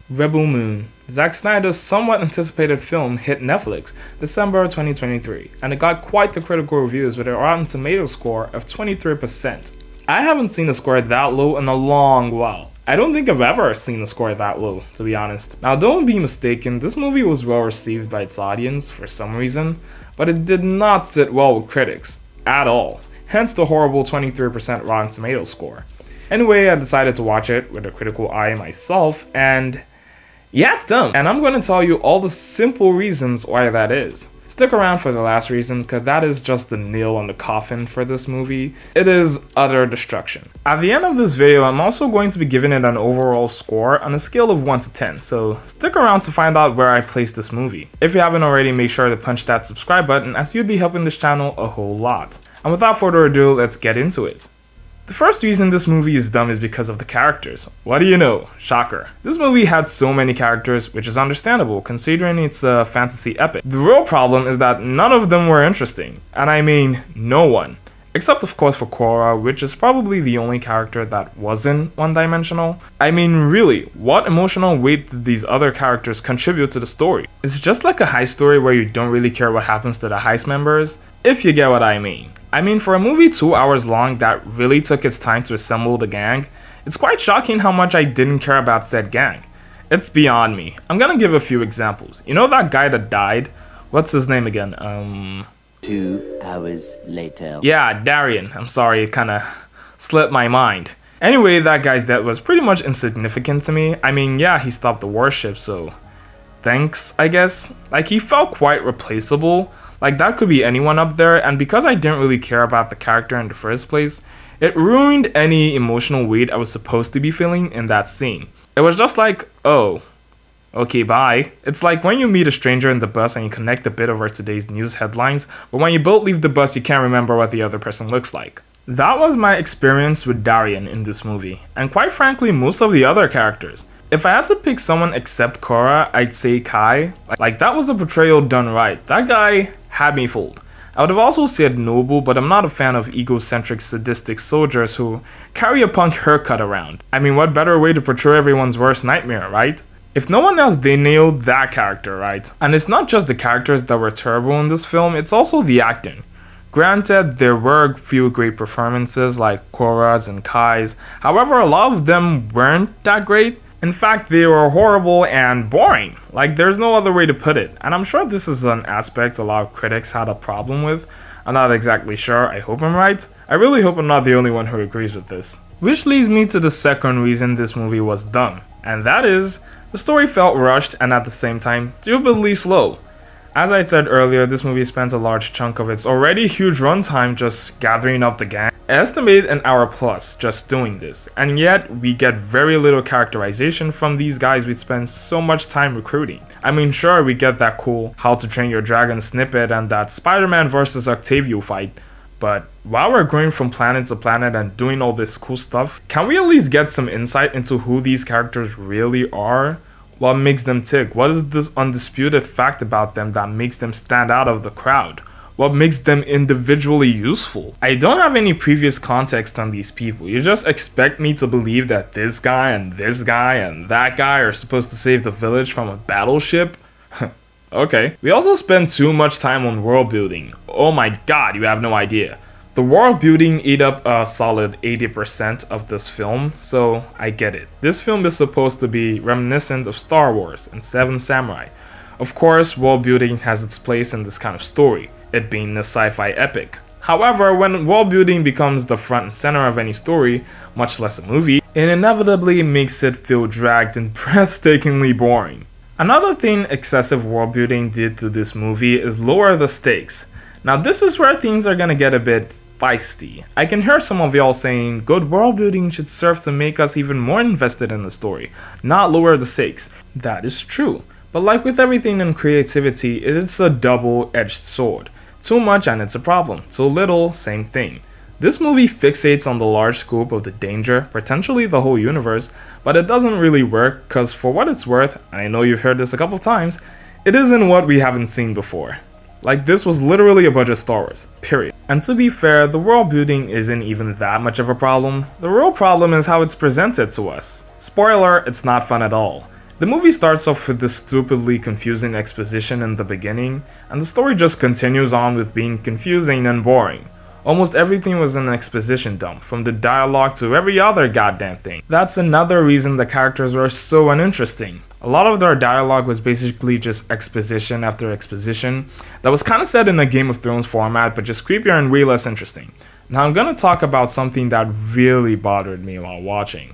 Rebel Moon, Zack Snyder's somewhat anticipated film, hit Netflix December 2023, and it got quite the critical reviews with a Rotten Tomatoes score of 23%. I haven't seen a score that low in a long while. I don't think I've ever seen a score that low, to be honest. Now don't be mistaken, this movie was well received by its audience for some reason, but it did not sit well with critics, at all. Hence the horrible 23% Rotten Tomatoes score. Anyway, I decided to watch it with a critical eye myself, and yeah, it's dumb. And I'm going to tell you all the simple reasons why that is. Stick around for the last reason, because that is just the nail on the coffin for this movie. It is utter destruction. At the end of this video, I'm also going to be giving it an overall score on a scale of 1 to 10, so stick around to find out where I place this movie. If you haven't already, make sure to punch that subscribe button, as you'd be helping this channel a whole lot. And without further ado, let's get into it. The first reason this movie is dumb is because of the characters. What do you know? Shocker. This movie had so many characters, which is understandable considering it's a fantasy epic. The real problem is that none of them were interesting. And I mean, no one. Except of course for Korra, which is probably the only character that wasn't one-dimensional. I mean really, what emotional weight did these other characters contribute to the story? It's just like a heist story where you don't really care what happens to the heist members, if you get what I mean. I mean, for a movie 2 hours long that really took its time to assemble the gang, it's quite shocking how much I didn't care about said gang. It's beyond me. I'm gonna give a few examples. You know that guy that died? What's his name again? 2 hours later. Yeah, Darien. I'm sorry, it kinda slipped my mind. Anyway, that guy's death was pretty much insignificant to me. I mean, yeah, he stopped the warship, so thanks, I guess. Like, he felt quite replaceable. Like, that could be anyone up there, and because I didn't really care about the character in the first place, it ruined any emotional weight I was supposed to be feeling in that scene. It was just like, oh, okay, bye. It's like when you meet a stranger in the bus and you connect a bit over today's news headlines, but when you both leave the bus, you can't remember what the other person looks like. That was my experience with Darien in this movie, and quite frankly, most of the other characters. If I had to pick someone except Korra, I'd say Kai. Like, that was a portrayal done right. That guy had me fooled. I would have also said Noble, but I'm not a fan of egocentric, sadistic soldiers who carry a punk haircut around. I mean, what better way to portray everyone's worst nightmare, right? If no one else, they nailed that character, right? And it's not just the characters that were terrible in this film, it's also the acting. Granted, there were a few great performances like Korra's and Kai's, however, a lot of them weren't that great. In fact, they were horrible and boring. Like, there's no other way to put it. And I'm sure this is an aspect a lot of critics had a problem with. I'm not exactly sure, I hope I'm right. I really hope I'm not the only one who agrees with this. Which leads me to the second reason this movie was dumb. And that is, the story felt rushed and at the same time, stupidly slow. As I said earlier, this movie spent a large chunk of its already huge runtime just gathering up the gang. I estimate an hour plus just doing this, and yet we get very little characterization from these guys we spend so much time recruiting. I mean, sure, we get that cool How to Train Your Dragon snippet and that Spider-Man vs. Octavio fight, but while we're going from planet to planet and doing all this cool stuff, can we at least get some insight into who these characters really are? What makes them tick? What is this undisputed fact about them that makes them stand out of the crowd? What makes them individually useful? I don't have any previous context on these people. You just expect me to believe that this guy and that guy are supposed to save the village from a battleship? Okay. We also spend too much time on world building. Oh my god, you have no idea. The world building ate up a solid 80% of this film, so I get it. This film is supposed to be reminiscent of Star Wars and Seven Samurai. Of course, world building has its place in this kind of story, it being a sci-fi epic. However, when world building becomes the front and center of any story, much less a movie, it inevitably makes it feel dragged and breathtakingly boring. Another thing excessive world building did to this movie is lower the stakes. Now this is where things are gonna get a bit feisty. I can hear some of y'all saying good world building should serve to make us even more invested in the story, not lower the stakes. That is true. But like with everything in creativity, it is a double-edged sword. Too much and it's a problem. Too little, same thing. This movie fixates on the large scope of the danger, potentially the whole universe, but it doesn't really work because for what it's worth, and I know you've heard this a couple times, it isn't what we haven't seen before. Like, this was literally a budget Star Wars, period. And to be fair, the world building isn't even that much of a problem. The real problem is how it's presented to us. Spoiler, it's not fun at all. The movie starts off with this stupidly confusing exposition in the beginning, and the story just continues on with being confusing and boring. Almost everything was an exposition dump, from the dialogue to every other goddamn thing. That's another reason the characters were so uninteresting. A lot of their dialogue was basically just exposition after exposition that was kinda said in a Game of Thrones format, but just creepier and way less interesting. Now I'm gonna talk about something that really bothered me while watching.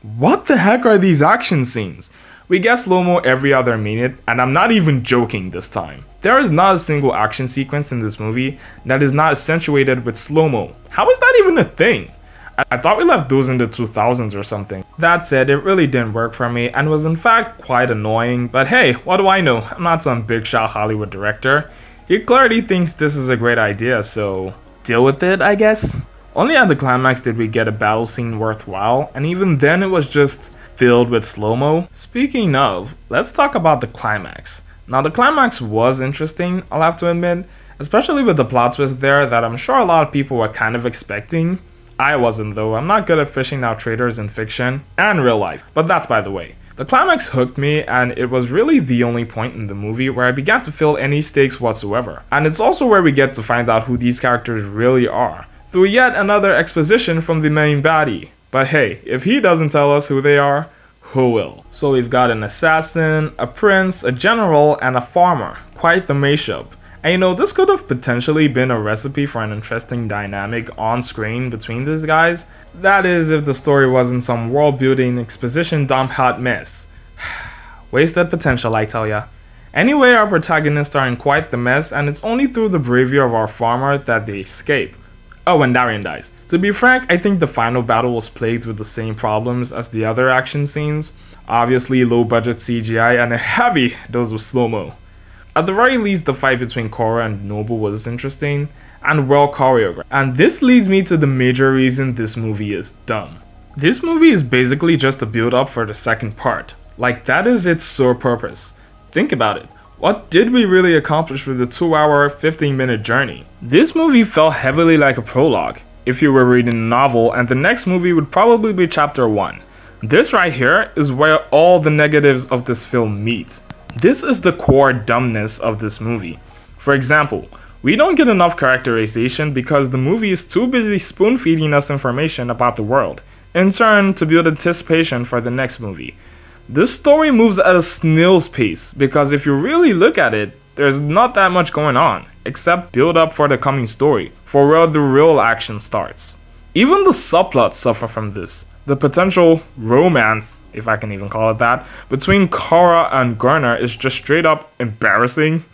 What the heck are these action scenes? We get slow-mo every other minute, and I'm not even joking this time. There is not a single action sequence in this movie that is not accentuated with slow-mo. How is that even a thing? I thought we left those in the 2000s or something. That said, it really didn't work for me and was in fact quite annoying, but hey, what do I know? I'm not some big shot Hollywood director. He clearly thinks this is a great idea, so deal with it, I guess. Only at the climax did we get a battle scene worthwhile, and even then it was just filled with slow-mo. Speaking of, let's talk about the climax. Now the climax was interesting, I'll have to admit, especially with the plot twist there that I'm sure a lot of people were kind of expecting. I wasn't though. I'm not good at fishing out traitors in fiction and real life, but that's by the way. The climax hooked me, and it was really the only point in the movie where I began to feel any stakes whatsoever. And it's also where we get to find out who these characters really are, through yet another exposition from the main baddie. But hey, if he doesn't tell us who they are, who will? So we've got an assassin, a prince, a general, and a farmer. Quite the mashup. And you know, this could have potentially been a recipe for an interesting dynamic on screen between these guys. That is, if the story wasn't some world building exposition dump hot mess. Wasted potential, I tell ya. Anyway, our protagonists are in quite the mess, and it's only through the bravery of our farmer that they escape. Oh, and Darian dies. To be frank, I think the final battle was plagued with the same problems as the other action scenes. Obviously low budget CGI and a heavy dose of slow-mo. At the very least, the fight between Korra and Nobu was interesting and well choreographed. And this leads me to the major reason this movie is dumb. This movie is basically just a build-up for the second part. Like, that is its sole purpose. Think about it. What did we really accomplish with the 2-hour, 15-minute journey? This movie felt heavily like a prologue, if you were reading a novel, and the next movie would probably be chapter 1. This right here is where all the negatives of this film meet. This is the core dumbness of this movie. For example, we don't get enough characterization because the movie is too busy spoon-feeding us information about the world, in turn to build anticipation for the next movie. This story moves at a snail's pace because if you really look at it, there's not that much going on, except build up for the coming story, for where the real action starts. Even the subplots suffer from this. The potential romance, if I can even call it that, between Korra and Garner is just straight up embarrassing.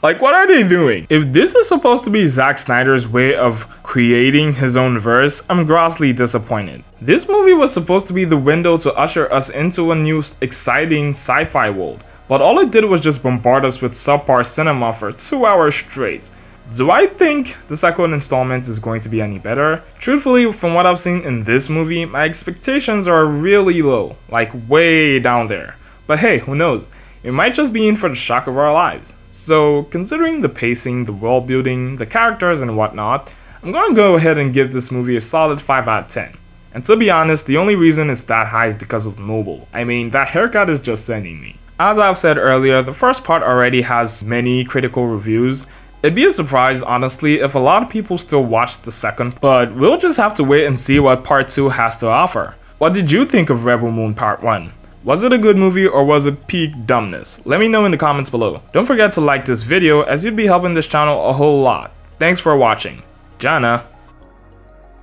Like, what are they doing? If this is supposed to be Zack Snyder's way of creating his own verse, I'm grossly disappointed. This movie was supposed to be the window to usher us into a new exciting sci-fi world, but all it did was just bombard us with subpar cinema for 2 hours straight. Do I think the second installment is going to be any better? Truthfully, from what I've seen in this movie, my expectations are really low, like way down there. But hey, who knows? It might just be in for the shock of our lives. So, considering the pacing, the world building, the characters and whatnot, I'm gonna go ahead and give this movie a solid 5 out of 10. And to be honest, the only reason it's that high is because of Noble. I mean, that haircut is just sending me. As I've said earlier, the first part already has many critical reviews. It'd be a surprise, honestly, if a lot of people still watched the second, but we'll just have to wait and see what part 2 has to offer. What did you think of Rebel Moon Part 1? Was it a good movie or was it peak dumbness? Let me know in the comments below. Don't forget to like this video as you'd be helping this channel a whole lot. Thanks for watching. Jana.